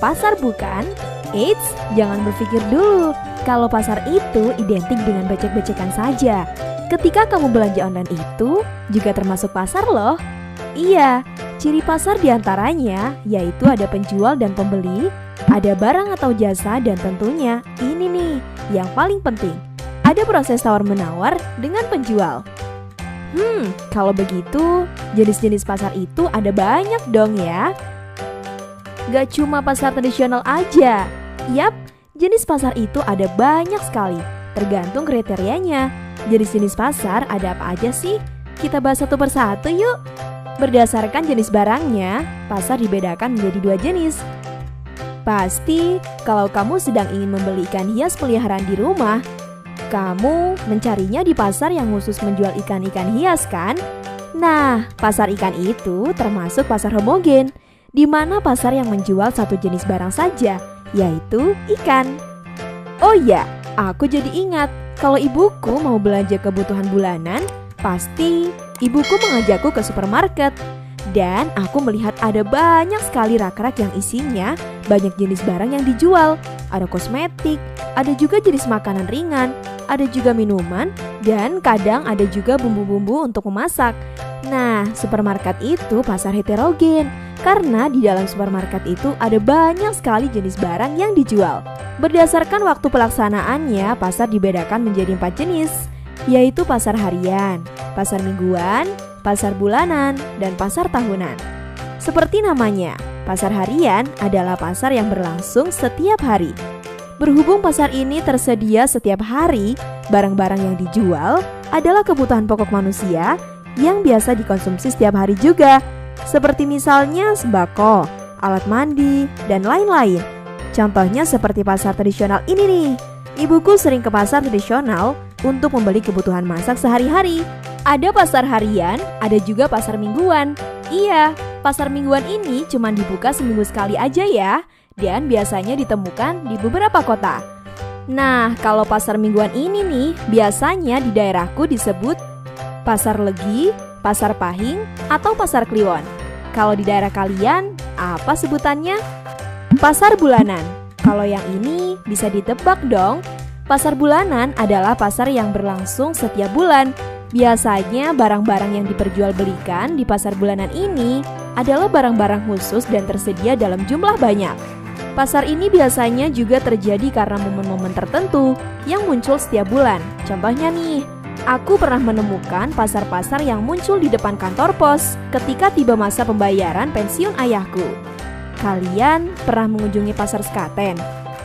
pasar bukan? Eits, jangan berpikir dulu kalau pasar itu identik dengan becek-becekan saja. Ketika kamu belanja online itu juga termasuk pasar loh. Iya, ciri pasar diantaranya yaitu ada penjual dan pembeli, ada barang atau jasa, dan tentunya ini nih yang paling penting, ada proses tawar-menawar dengan penjual. Kalau begitu jenis-jenis pasar itu ada banyak dong ya. Gak cuma pasar tradisional aja. Yap, jenis pasar itu ada banyak sekali, tergantung kriterianya. Jenis-jenis pasar ada apa aja sih? Kita bahas satu persatu yuk. Berdasarkan jenis barangnya, pasar dibedakan menjadi dua jenis. Pasti kalau kamu sedang ingin membeli ikan hias peliharaan di rumah, kamu mencarinya di pasar yang khusus menjual ikan-ikan hias kan? Nah, pasar ikan itu termasuk pasar homogen, di mana pasar yang menjual satu jenis barang saja, yaitu ikan. Oh ya, aku jadi ingat, kalau ibuku mau belanja kebutuhan bulanan, pasti ibuku mengajakku ke supermarket. Dan aku melihat ada banyak sekali rak-rak yang isinya banyak jenis barang yang dijual. Ada kosmetik, ada juga jenis makanan ringan, ada juga minuman, dan kadang ada juga bumbu-bumbu untuk memasak. Nah, supermarket itu pasar heterogen, karena di dalam supermarket itu ada banyak sekali jenis barang yang dijual. Berdasarkan waktu pelaksanaannya, pasar dibedakan menjadi 4 jenis, yaitu pasar harian, pasar mingguan, pasar bulanan, dan pasar tahunan. Seperti namanya, pasar harian adalah pasar yang berlangsung setiap hari. Berhubung pasar ini tersedia setiap hari, barang-barang yang dijual adalah kebutuhan pokok manusia yang biasa dikonsumsi setiap hari juga, seperti misalnya sembako, alat mandi, dan lain-lain. Contohnya seperti pasar tradisional ini nih. Ibuku sering ke pasar tradisional untuk membeli kebutuhan masak sehari-hari. Ada pasar harian, ada juga pasar mingguan. Iya, pasar mingguan ini cuma dibuka seminggu sekali aja ya, dan biasanya ditemukan di beberapa kota. Nah, kalau pasar mingguan ini nih, biasanya di daerahku disebut Pasar Legi, Pasar Pahing, atau Pasar Kliwon. Kalau di daerah kalian, apa sebutannya? Pasar bulanan. Kalau yang ini bisa ditebak dong. Pasar bulanan adalah pasar yang berlangsung setiap bulan. Biasanya barang-barang yang diperjualbelikan di pasar bulanan ini adalah barang-barang khusus dan tersedia dalam jumlah banyak. Pasar ini biasanya juga terjadi karena momen-momen tertentu yang muncul setiap bulan. Contohnya nih, aku pernah menemukan pasar-pasar yang muncul di depan kantor pos ketika tiba masa pembayaran pensiun ayahku. Kalian pernah mengunjungi pasar Sekaten?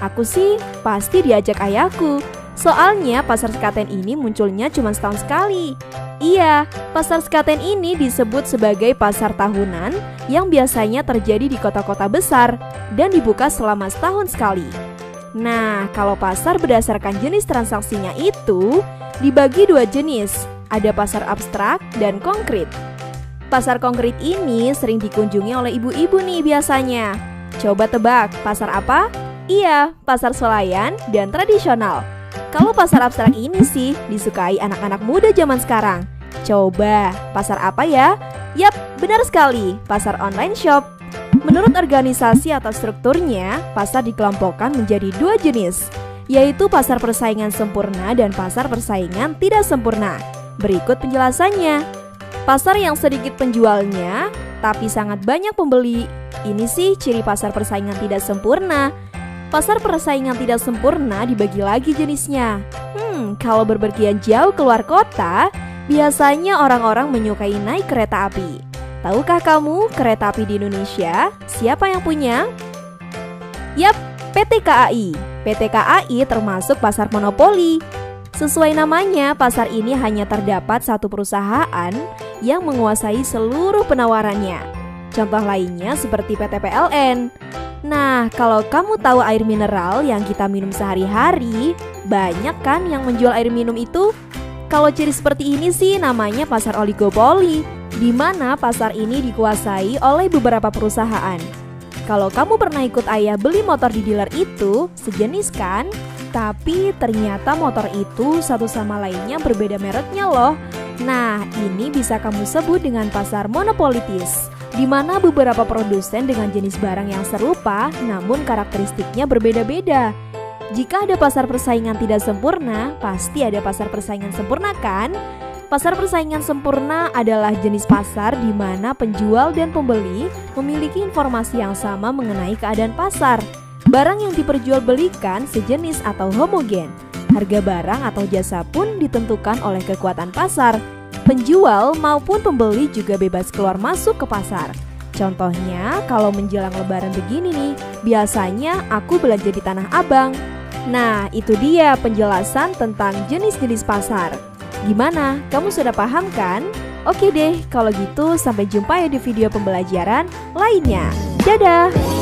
Aku sih pasti diajak ayahku. Soalnya pasar Sekaten ini munculnya cuma setahun sekali. Iya, pasar Sekaten ini disebut sebagai pasar tahunan yang biasanya terjadi di kota-kota besar dan dibuka selama setahun sekali. Nah, kalau pasar berdasarkan jenis transaksinya itu dibagi dua jenis, ada pasar abstrak dan konkret. Pasar konkret ini sering dikunjungi oleh ibu-ibu nih biasanya. Coba tebak, pasar apa? Iya, pasar swalayan dan tradisional. Kalau pasar abstrak ini sih disukai anak-anak muda zaman sekarang. Coba, pasar apa ya? Yap, benar sekali, pasar online shop. Menurut organisasi atau strukturnya, pasar dikelompokkan menjadi dua jenis, yaitu pasar persaingan sempurna dan pasar persaingan tidak sempurna. Berikut penjelasannya. Pasar yang sedikit penjualnya, tapi sangat banyak pembeli. Ini sih ciri pasar persaingan tidak sempurna. Pasar persaingan tidak sempurna dibagi lagi jenisnya. Kalau berpergian jauh keluar kota, biasanya orang-orang menyukai naik kereta api. Tahukah kamu kereta api di Indonesia? Siapa yang punya? Yap, PT KAI. PT KAI termasuk pasar monopoli. Sesuai namanya, pasar ini hanya terdapat satu perusahaan yang menguasai seluruh penawarannya. Contoh lainnya seperti PT PLN. Nah, kalau kamu tahu air mineral yang kita minum sehari-hari, banyak kan yang menjual air minum itu? Kalau ciri seperti ini sih namanya pasar oligopoli, di mana pasar ini dikuasai oleh beberapa perusahaan. Kalau kamu pernah ikut ayah beli motor di dealer itu, sejenis kan? Tapi ternyata motor itu satu sama lainnya berbeda mereknya loh. Nah, ini bisa kamu sebut dengan pasar monopolitis. di mana beberapa produsen dengan jenis barang yang serupa namun karakteristiknya berbeda-beda. Jika ada pasar persaingan tidak sempurna, pasti ada pasar persaingan sempurna kan? Pasar persaingan sempurna adalah jenis pasar di mana penjual dan pembeli memiliki informasi yang sama mengenai keadaan pasar. Barang yang diperjualbelikan sejenis atau homogen. Harga barang atau jasa pun ditentukan oleh kekuatan pasar. Penjual maupun pembeli juga bebas keluar masuk ke pasar. Contohnya, kalau menjelang lebaran begini nih, biasanya aku belanja di Tanah Abang. Nah, itu dia penjelasan tentang jenis-jenis pasar. Gimana? Kamu sudah paham kan? Oke deh, kalau gitu sampai jumpa ya di video pembelajaran lainnya. Dadah!